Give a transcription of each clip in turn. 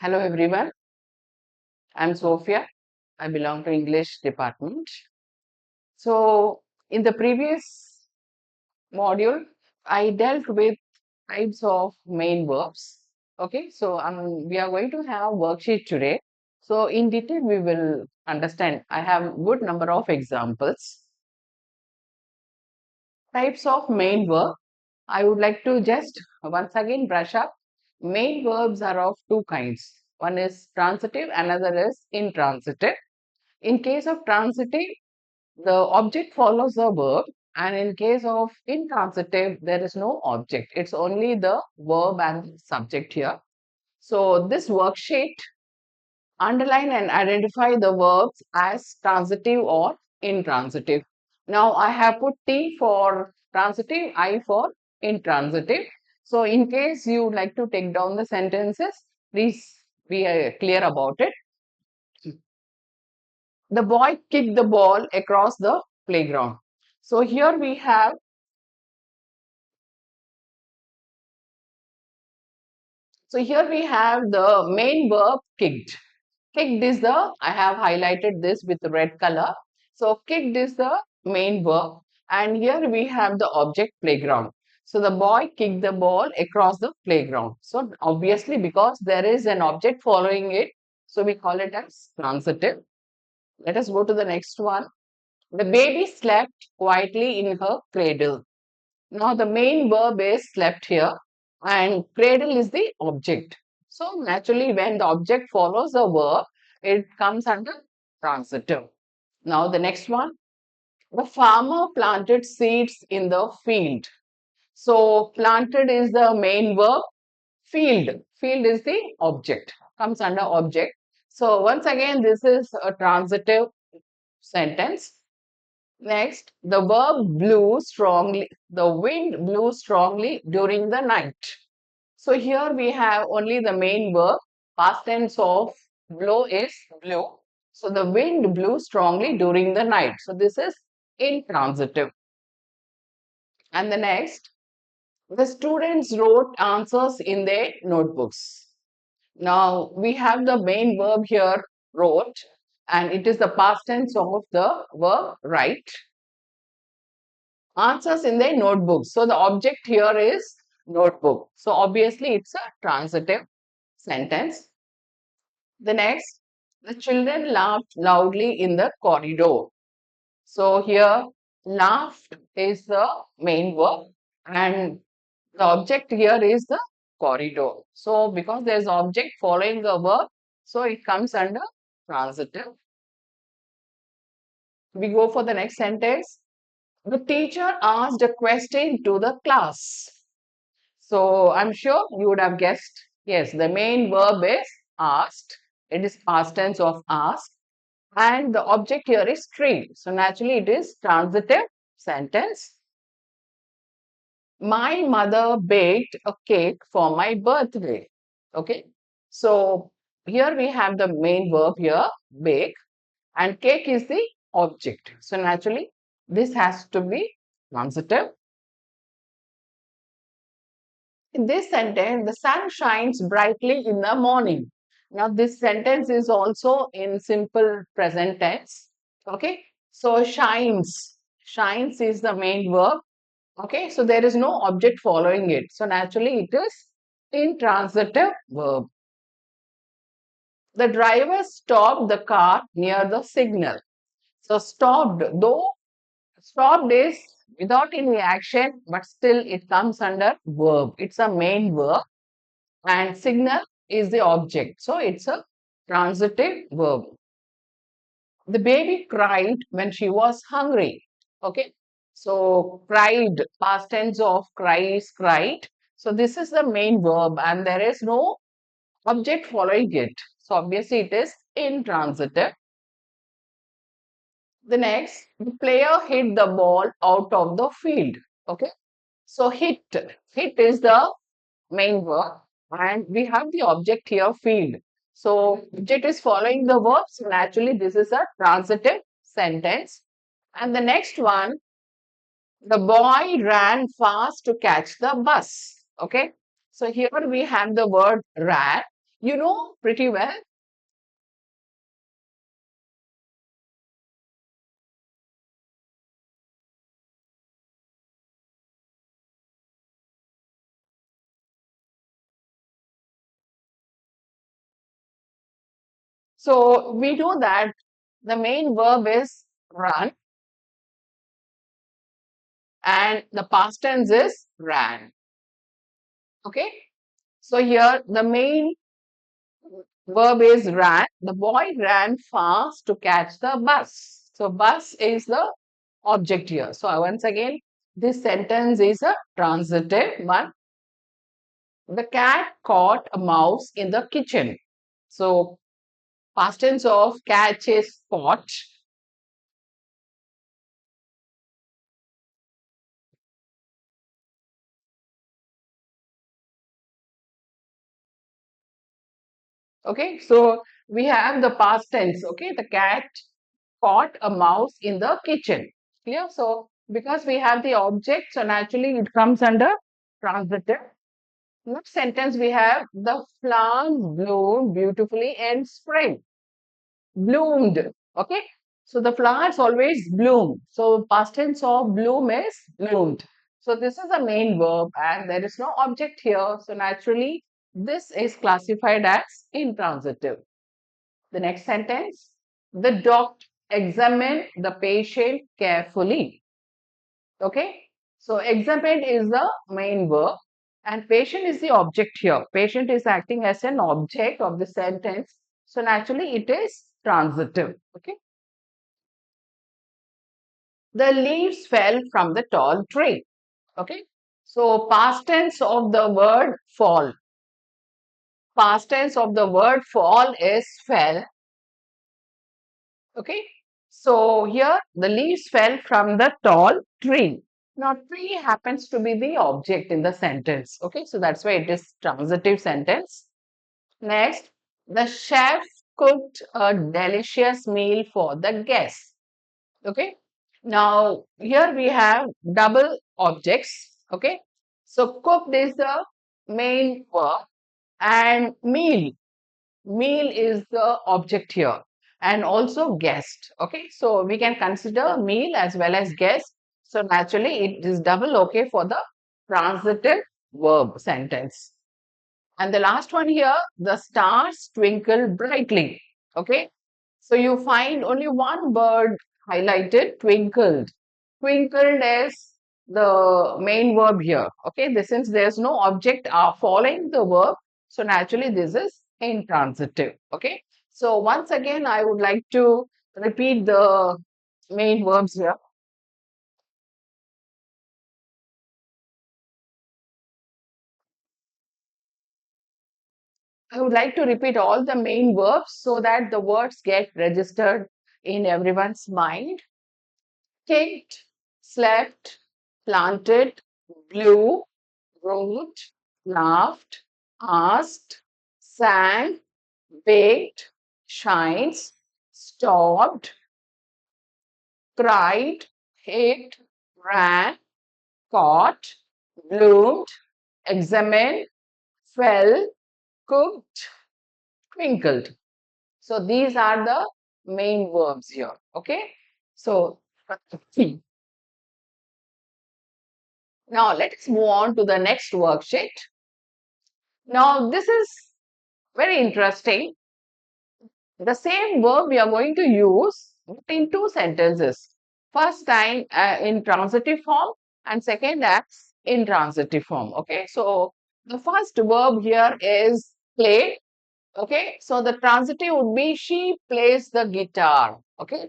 Hello everyone, I'm Sophia. I belong to English department. So in the previous module, I dealt with types of main verbs. Okay, so we are going to have worksheet today. So in detail, we will understand. I have good number of examples. Types of main verb. I would like to just once again brush up. Main verbs are of two kinds. One is transitive, another is intransitive. In case of transitive, the object follows the verb, and in case of intransitive, there is no object. It's only the verb and the subject here. So this worksheet underline and identify the verbs as transitive or intransitive. Now I have put T for transitive, I for intransitive. So in case you like to take down the sentences, please be clear about it. The boy kicked the ball across the playground. So here we have, the main verb kicked. Kicked is the, I have highlighted this with red color. So kicked is the main verb, and here we have the object playground. So the boy kicked the ball across the playground. So obviously because there is an object following it, so we call it as transitive. Let us go to the next one. The baby slept quietly in her cradle. Now the main verb is slept here, and cradle is the object. So naturally when the object follows a verb, it comes under transitive. Now the next one, the farmer planted seeds in the field. So planted is the main verb, field is the object, comes under object. So once again this is a transitive sentence. Next, the verb blew strongly, the wind blew strongly during the night. So here we have only the main verb, past tense of blow is blew. So the wind blew strongly during the night. So this is intransitive. And the next, the students wrote answers in their notebooks. Now we have the main verb here, wrote, and it is the past tense of the verb write. Answers in their notebooks. So the object here is notebook. So obviously it's a transitive sentence. The next, the children laughed loudly in the corridor. So here laughed is the main verb, and the object here is the corridor. So because there is object following the verb, so it comes under transitive. We go for the next sentence. The teacher asked a question to the class. So I'm sure you would have guessed. Yes, the main verb is asked. It is past tense of ask. And the object here is tree. So naturally it is transitive sentence. My mother baked a cake for my birthday. Okay. So here we have the main verb here, bake. And cake is the object. So naturally this has to be transitive. In this sentence, the sun shines brightly in the morning. Now, this sentence is also in simple present tense. Okay, so shines is the main verb. Okay, so there is no object following it. So, naturally, it is intransitive verb. The driver stopped the car near the signal. So, stopped, though stopped is without any action, but still it comes under verb. It's a main verb. And signal is the object. So it's a transitive verb. The baby cried when she was hungry. Okay. So cried, past tense of cry is cried. So this is the main verb and there is no object following it. So obviously it is intransitive. The next, the player hit the ball out of the field. Okay. So hit is the main verb, and we have the object here, field. So object is following the verb, so naturally this is a transitive sentence. And the next one, the boy ran fast to catch the bus. Okay, so here we have the word ran. You know pretty well. So we know that the main verb is run and the past tense is ran. Okay. So here the main verb is ran. The boy ran fast to catch the bus. So bus is the object here. So once again, this sentence is a transitive one. The cat caught a mouse in the kitchen. So past tense of catch is caught. Okay, so we have the past tense. Okay, the cat caught a mouse in the kitchen. Clear? So because we have the object, so naturally it comes under transitive. Next sentence we have the flowers bloom beautifully in spring. Bloomed. Okay. So the flowers always bloom. So past tense of bloom is bloomed. So this is the main verb and there is no object here. So naturally this is classified as intransitive. The next sentence, the doctor examined the patient carefully. Okay. So examine is the main verb and patient is the object here. Patient is acting as an object of the sentence. So naturally it is transitive. Okay. The leaves fell from the tall tree. Okay. So past tense of the word fall. Past tense of the word fall is fell. Okay. So here the leaves fell from the tall tree. Now, tree happens to be the object in the sentence. Okay, so that's why it is transitive sentence. Next, the chef cooked a delicious meal for the guests. Okay, now here we have double objects. Okay, so cooked is the main verb and meal is the object here and also guest. Okay, so we can consider meal as well as guest. So naturally it is double okay for the transitive verb sentence. And the last one here, the stars twinkle brightly. Okay, so you find only one word highlighted, twinkled. Twinkled is the main verb here. Okay, this since there's no object following the verb, so naturally this is intransitive. Okay, so once again, I would like to repeat the main verbs here. I would like to repeat all the main verbs so that the words get registered in everyone's mind. Kicked, slept, planted, blew, wrote, laughed, asked, sang, baked, shines, stopped, cried, hit, ran, caught, bloomed, examined, fell, cooked, twinkled. So these are the main verbs here. Okay. So now let's move on to the next worksheet. Now this is very interesting. The same verb we are going to use in two sentences. First time in transitive form and second as intransitive form. Okay. So the first verb here is play. Okay, so the transitive would be she plays the guitar. Okay,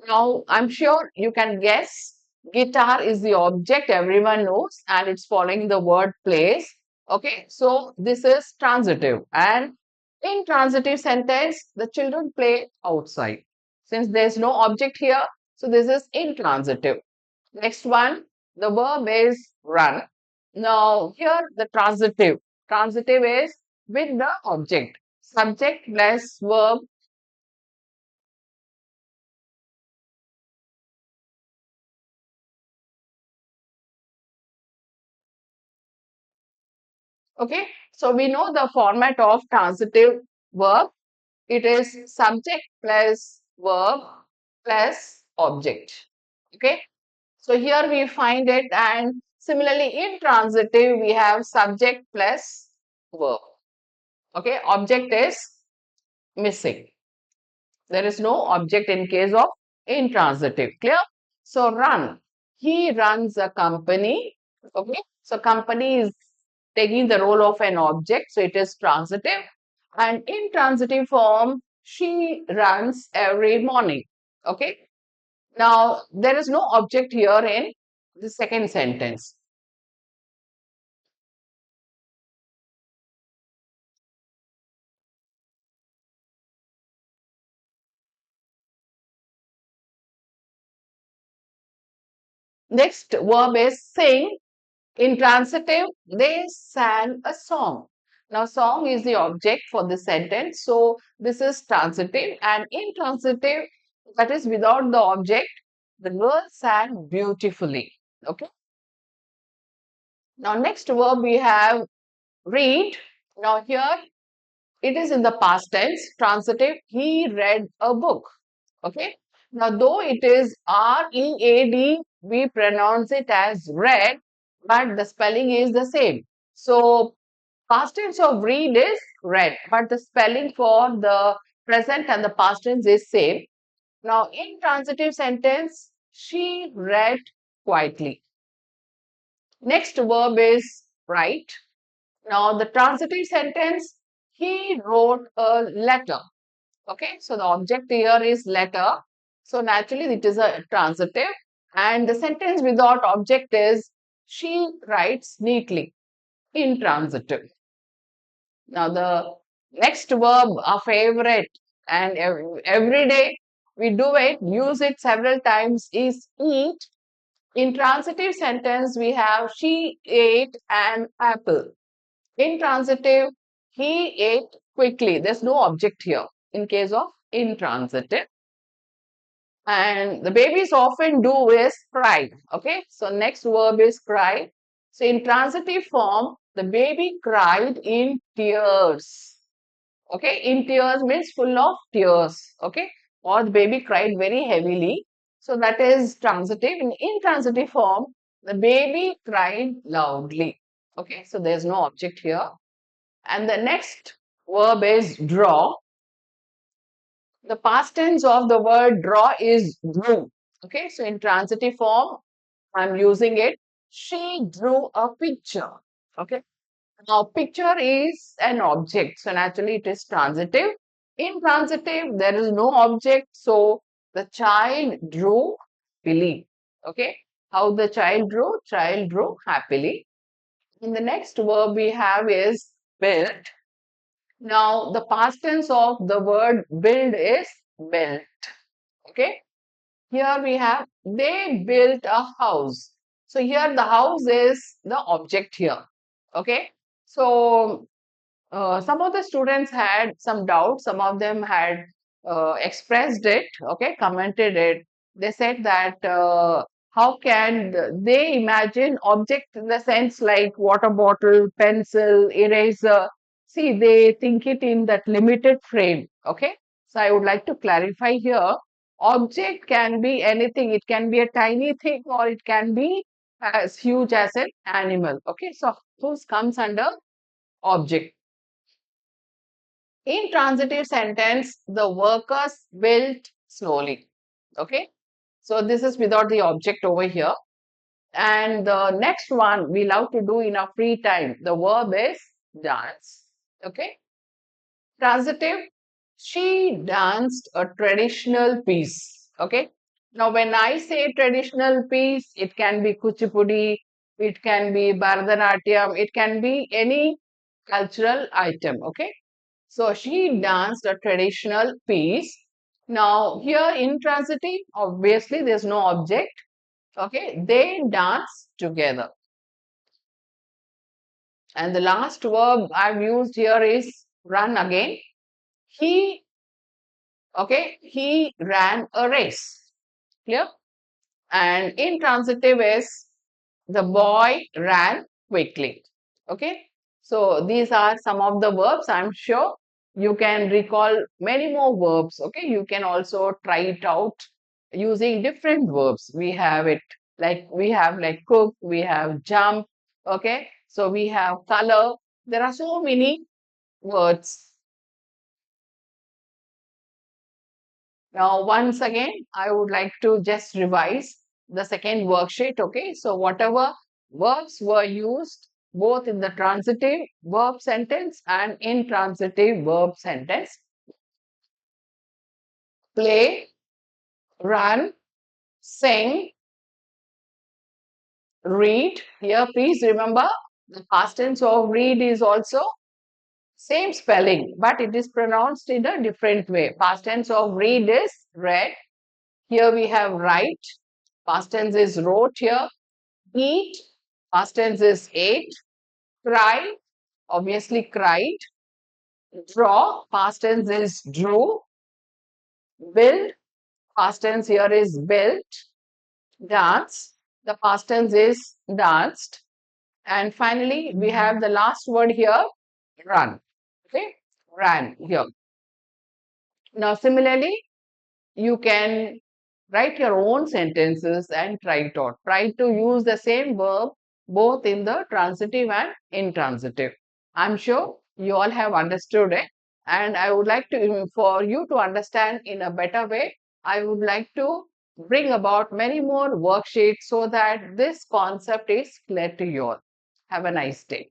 now I'm sure you can guess guitar is the object everyone knows and it's following the word plays. Okay, so this is transitive and in transitive sentence the children play outside. Since there's no object here, so this is intransitive. Next one, the verb is run. Now, here the transitive. Transitive is with the object. Subject plus verb. Okay, so we know the format of transitive verb. It is subject plus verb plus object. Okay, so here we find it, and similarly in transitive we have subject plus verb. Okay, object is missing. There is no object in case of intransitive. Clear? So run. He runs a company. Okay. So company is taking the role of an object. So it is transitive. And in transitive form, she runs every morning. Okay. Now there is no object here in the second sentence. Next verb is sing. Intransitive, they sang a song. Now, song is the object for the sentence. So, this is transitive, and intransitive, that is without the object, the girl sang beautifully. Okay. Now, next verb we have read. Now, here it is in the past tense, transitive. He read a book. Okay. Now, though it is R-E-A-D, we pronounce it as read, but the spelling is the same. So, past tense of read is read, but the spelling for the present and the past tense is same. Now, in transitive sentence, she read quietly. Next verb is write. Now, the transitive sentence, he wrote a letter. Okay, so the object here is letter. So naturally it is a transitive, and the sentence without object is she writes neatly, intransitive. Now the next verb, a favorite, and every day we do it, use it several times, is eat. In transitive sentence we have she ate an apple. In transitive, he ate quickly. There's no object here in case of intransitive. And the babies often do is cry. Okay, so next verb is cry. So in transitive form, the baby cried in tears. Okay, in tears means full of tears. Okay, or the baby cried very heavily. So that is transitive. In intransitive form, the baby cried loudly. Okay, so there's no object here. And the next verb is draw. The past tense of the word draw is drew. Okay, so in transitive form, I'm using it. She drew a picture. Okay, now picture is an object, so naturally it is transitive. In transitive, there is no object, so the child drew happily. Okay, how the child drew? Child drew happily. And the next verb we have is built. Now, the past tense of the word build is built. Okay. Here we have they built a house. So here the house is the object here. Okay. So some of the students had some doubts. Some of them had expressed it, okay, commented it. They said that how can they imagine object in the sense like water bottle, pencil, eraser? See, they think it in that limited frame, okay? So I would like to clarify here. Object can be anything. It can be a tiny thing or it can be as huge as an animal. Okay, so whose comes under object. In transitive sentence, the workers built slowly. Okay. So this is without the object over here. And the next one we love to do in our free time. The verb is dance. Okay. Transitive, she danced a traditional piece. Okay. Now, when I say traditional piece, it can be kuchipudi, it can be Bharatanatyam, it can be any cultural item. Okay. So she danced a traditional piece. Now, here intransitive, obviously there's no object. Okay, they dance together. And the last verb I've used here is run again. He, okay, he ran a race. Clear? And intransitive is the boy ran quickly. Okay. So these are some of the verbs. I'm sure you can recall many more verbs. Okay, you can also try it out using different verbs. We have like cook, we have jump. Okay, so we have color. There are so many words. Now, once again, I would like to just revise the second worksheet. Okay, so whatever verbs were used both in the transitive verb sentence and intransitive verb sentence: play, run, sing, read. Here, please remember the past tense of read is also same spelling, but it is pronounced in a different way. Past tense of read is read. Here we have write. Past tense is wrote here. Eat, past tense is ate. Cry, obviously cried. Draw, past tense is drew. Build, past tense here is built. Dance, the past tense is danced. And finally, we have the last word here, run. Okay, ran here. Now, similarly, you can write your own sentences and try it out. Try to use the same verb both in the transitive and intransitive. I'm sure you all have understood it, and I would like to, for you to understand in a better way, I would like to bring about many more worksheets so that this concept is clear to you all. Have a nice day.